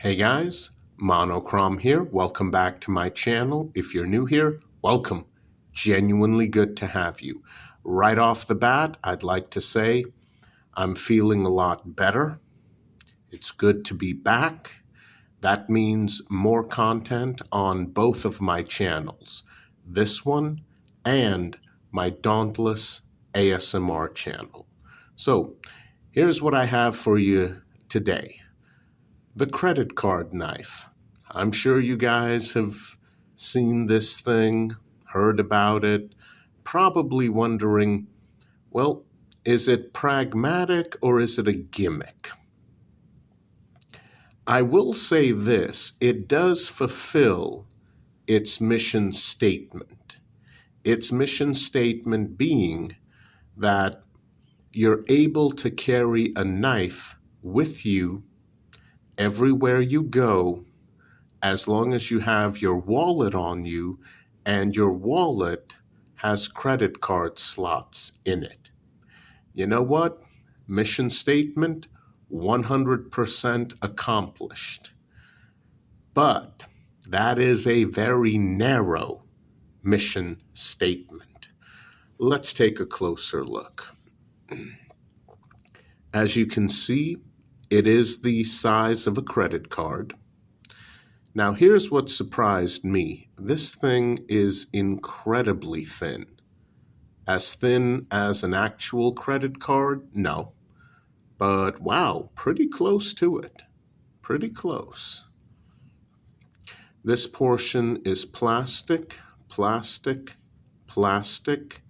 Hey guys, Monochrome here. Welcome back to my channel. If you're new here, welcome. Genuinely good to have you. Right off the bat, I'd like to say I'm feeling a lot better. It's good to be back. That means more content on both of my channels, this one and my Dauntless ASMR channel. So here's what I have for you today. The credit card knife. I'm sure you guys have seen this thing, heard about it, probably wondering, well, is it pragmatic or is it a gimmick? I will say this, it does fulfill its mission statement. Its mission statement being that you're able to carry a knife with you everywhere you go as long as you have your wallet on you and your wallet has credit card slots in it. You know what? Mission statement 100% accomplished. But that is a very narrow mission statement. Let's take a closer look. As you can see, it is the size of a credit card. Now, here's what surprised me. This thing is incredibly thin. As thin as an actual credit card? No. But wow, pretty close to it. Pretty close. This portion is plastic, plastic, plastic.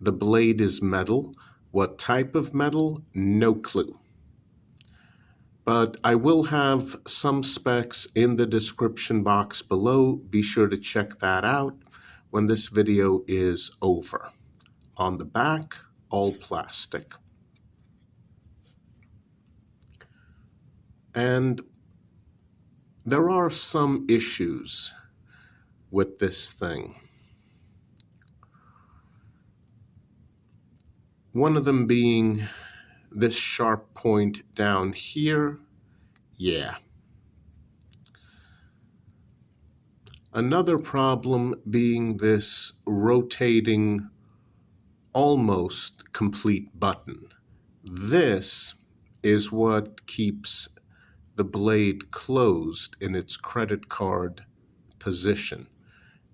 The blade is metal. What type of metal? No clue. But I will have some specs in the description box below. Be sure to check that out when this video is over. On the back, all plastic. And there are some issues with this thing. One of them being this sharp point down here. Yeah. Another problem being this rotating, almost complete button. This is what keeps the blade closed in its credit card position.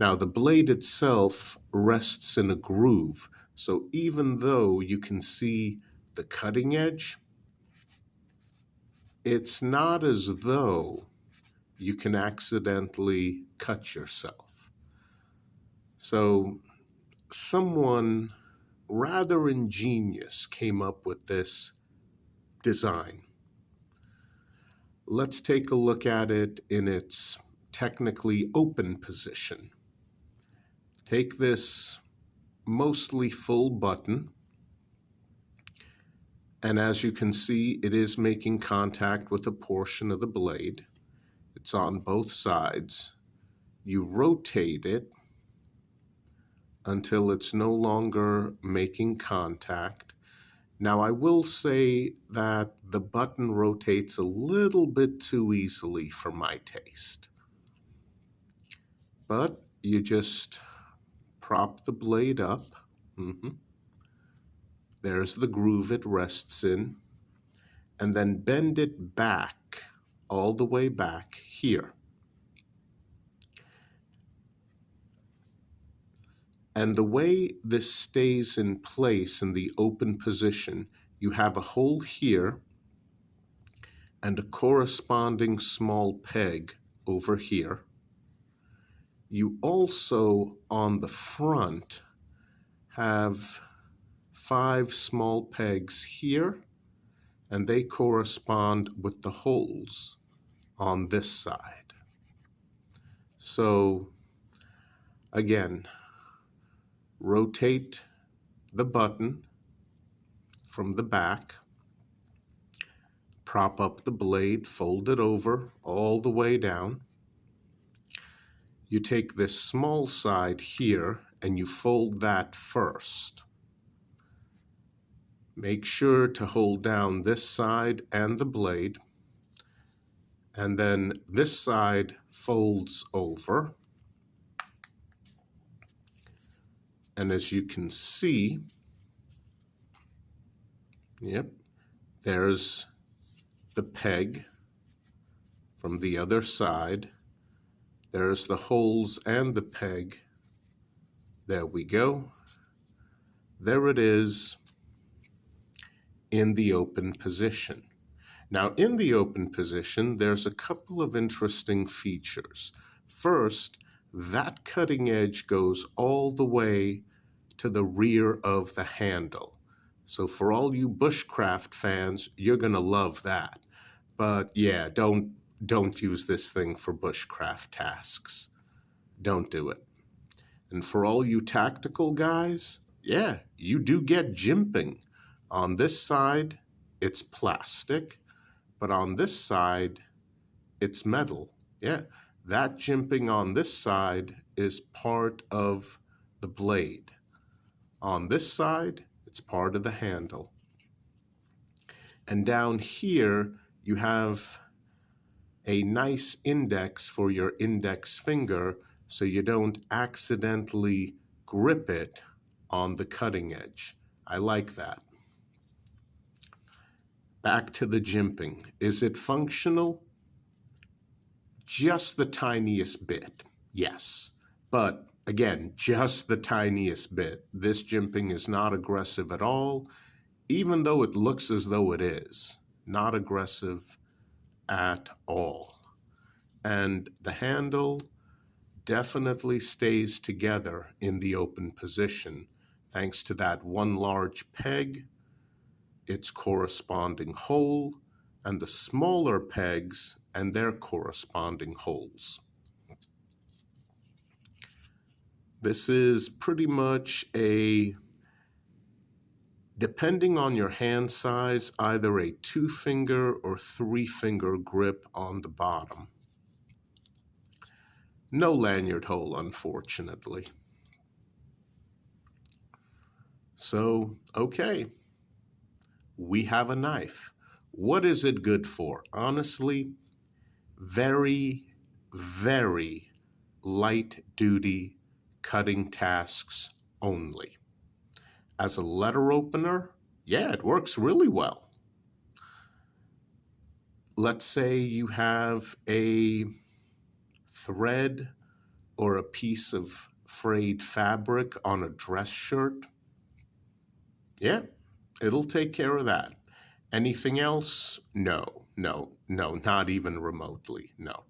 Now, the blade itself rests in a groove, so even though you can see the cutting edge, it's not as though you can accidentally cut yourself. So someone rather ingenious came up with this design. Let's take a look at it in its technically open position. Take this mostly full button, and as you can see, it is making contact with a portion of the blade. It's on both sides. You rotate it until it's no longer making contact. Now, I will say that the button rotates a little bit too easily for my taste. But you just prop the blade up. There's the groove it rests in. And then bend it back, all the way back here. And the way this stays in place in the open position, you have a hole here and a corresponding small peg over here. You also, on the front, have 5 small pegs here, and they correspond with the holes on this side. So, again, rotate the button from the back, prop up the blade, fold it over all the way down. You take this small side here and you fold that first. Make sure to hold down this side and the blade. And then this side folds over. And as you can see, yep, there's the peg from the other side. There's the holes and the peg. There we go. There it is in the open position. Now, in the open position, there's a couple of interesting features. First, that cutting edge goes all the way to the rear of the handle. So for all you bushcraft fans, you're going to love that. But yeah, don't use this thing for bushcraft tasks. Don't do it. And for all you tactical guys, yeah, you do get jimping. On this side, it's plastic, but on this side, it's metal. Yeah, that jimping on this side is part of the blade. On this side, it's part of the handle. And down here, you have a nice index for your index finger so you don't accidentally grip it on the cutting edge. I like that. Back to the jimping. Is it functional? Just the tiniest bit, yes. But again, just the tiniest bit. This jimping is not aggressive at all, even though it looks as though it is. Not aggressive at all. And the handle definitely stays together in the open position thanks to that one large peg, its corresponding hole, and the smaller pegs and their corresponding holes. This is pretty much depending on your hand size, either a 2-finger or 3-finger grip on the bottom. No lanyard hole, unfortunately. So, okay, we have a knife. What is it good for? Honestly, very, very light-duty cutting tasks only. As a letter opener, yeah, it works really well. Let's say you have a thread or a piece of frayed fabric on a dress shirt. Yeah, it'll take care of that. Anything else? No, not even remotely, no.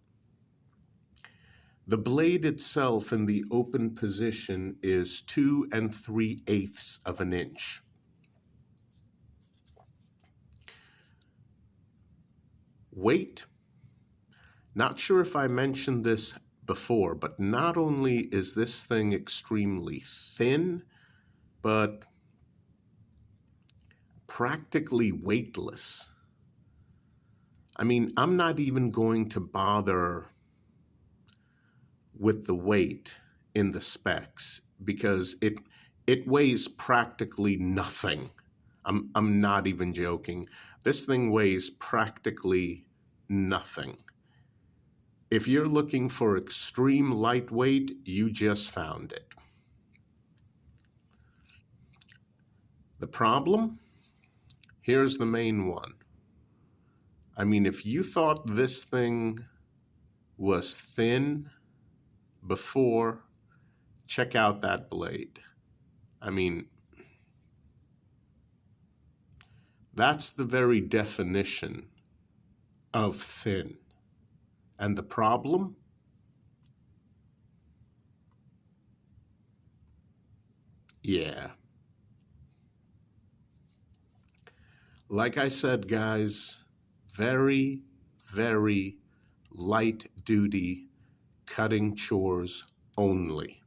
The blade itself in the open position is 2 3/8 of an inch. Weight? Not sure if I mentioned this before, but not only is this thing extremely thin, but practically weightless. I mean, I'm not even going to bother with the weight in the specs because it weighs practically nothing. I'm not even joking. This thing weighs practically nothing. If you're looking for extreme lightweight, you just found it. The problem? Here's the main one. I mean, if you thought this thing was thin before, check out that blade. I mean, that's the very definition of thin. And the problem? Yeah. Like I said, guys, very, very light duty cutting chores only.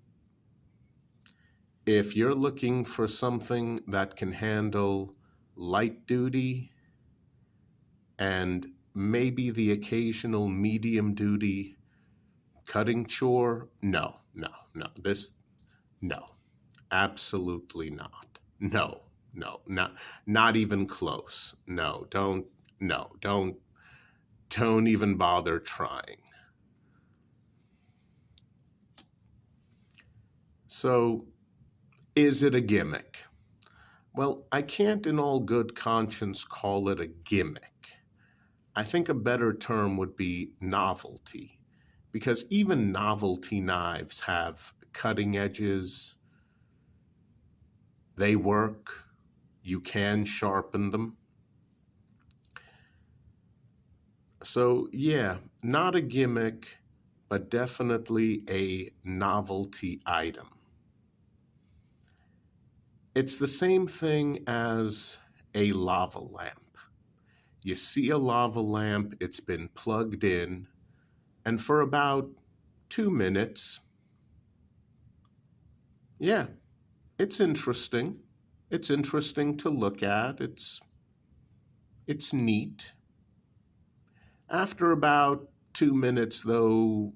If you're looking for something that can handle light duty and maybe the occasional medium duty cutting chore, no, absolutely not. No, not even close. No, don't. don't even bother trying. So, is it a gimmick? Well, I can't in all good conscience call it a gimmick. I think a better term would be novelty, because even novelty knives have cutting edges. They work. You can sharpen them. So, yeah, not a gimmick, but definitely a novelty item. It's the same thing as a lava lamp. You see a lava lamp, it's been plugged in, and for about 2 minutes, yeah, it's interesting. It's interesting to look at. It's neat. After about 2 minutes, though,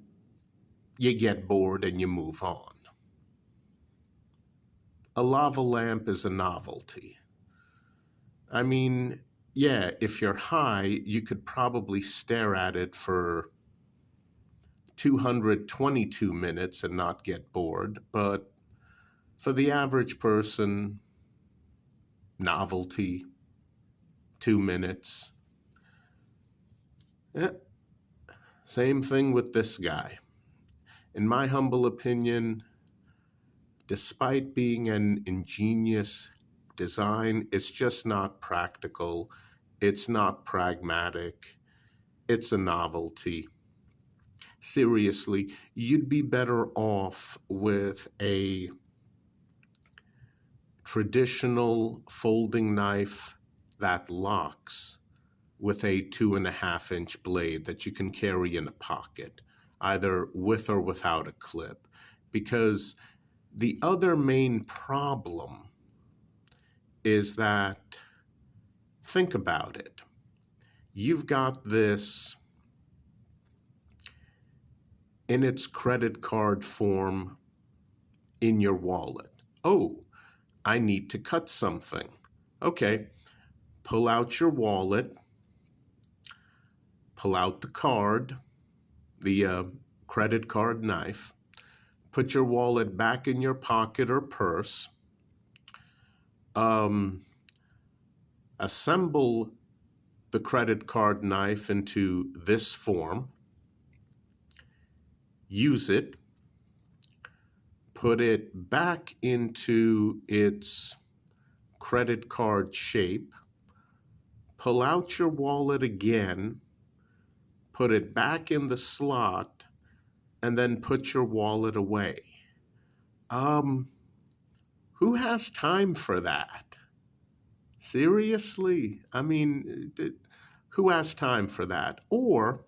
you get bored and you move on. A lava lamp is a novelty. I mean, yeah, if you're high, you could probably stare at it for 222 minutes and not get bored, but for the average person, novelty, 2 minutes. Yeah, same thing with this guy. In my humble opinion, despite being an ingenious design, it's just not practical. It's not pragmatic. It's a novelty. Seriously, you'd be better off with a traditional folding knife that locks with a 2.5-inch blade that you can carry in a pocket, either with or without a clip. Because the other main problem is that, think about it. You've got this in its credit card form in your wallet. Oh, I need to cut something. Okay, pull out your wallet, pull out the card, the credit card knife, put your wallet back in your pocket or purse, assemble the credit card knife into this form, use it, put it back into its credit card shape, pull out your wallet again, put it back in the slot, and then put your wallet away. Who has time for that? Seriously? I mean, who has time for that? Or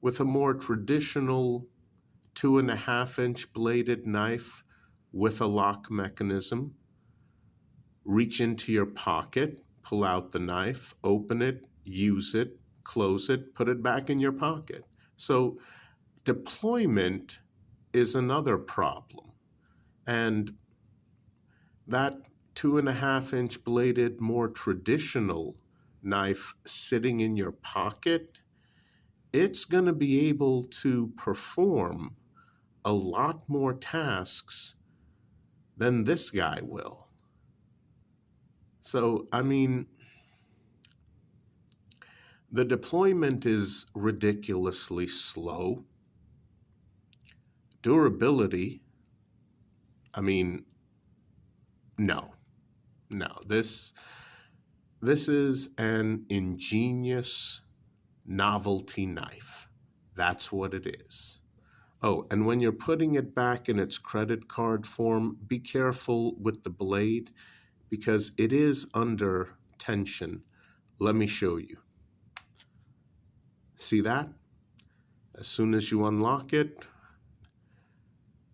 with a more traditional 2.5-inch bladed knife with a lock mechanism, reach into your pocket, pull out the knife, open it, use it, close it, put it back in your pocket. So deployment is another problem. And that 2.5-inch bladed, more traditional knife sitting in your pocket, it's going to be able to perform a lot more tasks than this guy will. So, I mean, the deployment is ridiculously slow. Durability, I mean, no. This is an ingenious novelty knife. That's what it is. Oh, and when you're putting it back in its credit card form, be careful with the blade because it is under tension. Let me show you. See that? As soon as you unlock it,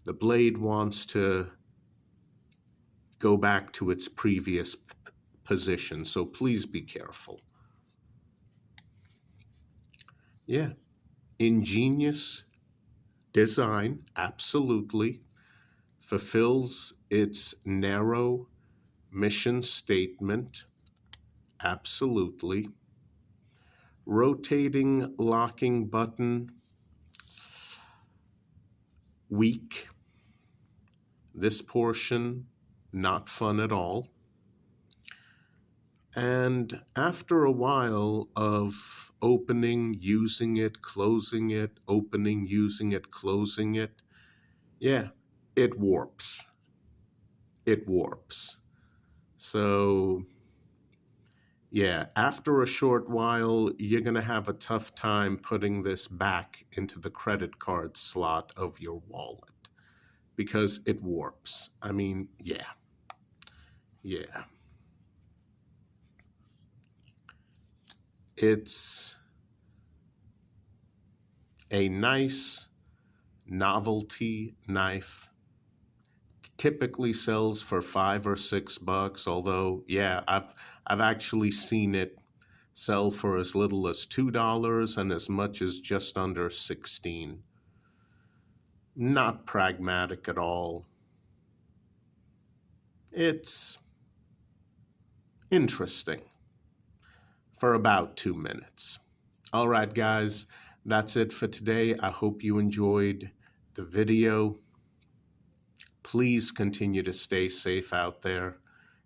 the blade wants to go back to its previous position, so please be careful. Yeah, ingenious design, absolutely, fulfills its narrow mission statement, absolutely. Rotating locking button, weak. This portion, not fun at all. And after a while of opening, using it, closing it, opening, using it, closing it, yeah, it warps. It warps. So, yeah, after a short while, you're going to have a tough time putting this back into the credit card slot of your wallet because it warps. I mean, yeah. It's a nice novelty knife. Typically sells for $5 or $6, although, yeah, I've actually seen it sell for as little as $2 and as much as just under 16. Not pragmatic at all. It's interesting for about 2 minutes. All right, guys, that's it for today. I hope you enjoyed the video. Please continue to stay safe out there.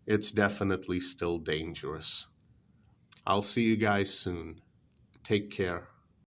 It's definitely still dangerous. I'll see you guys soon. Take care.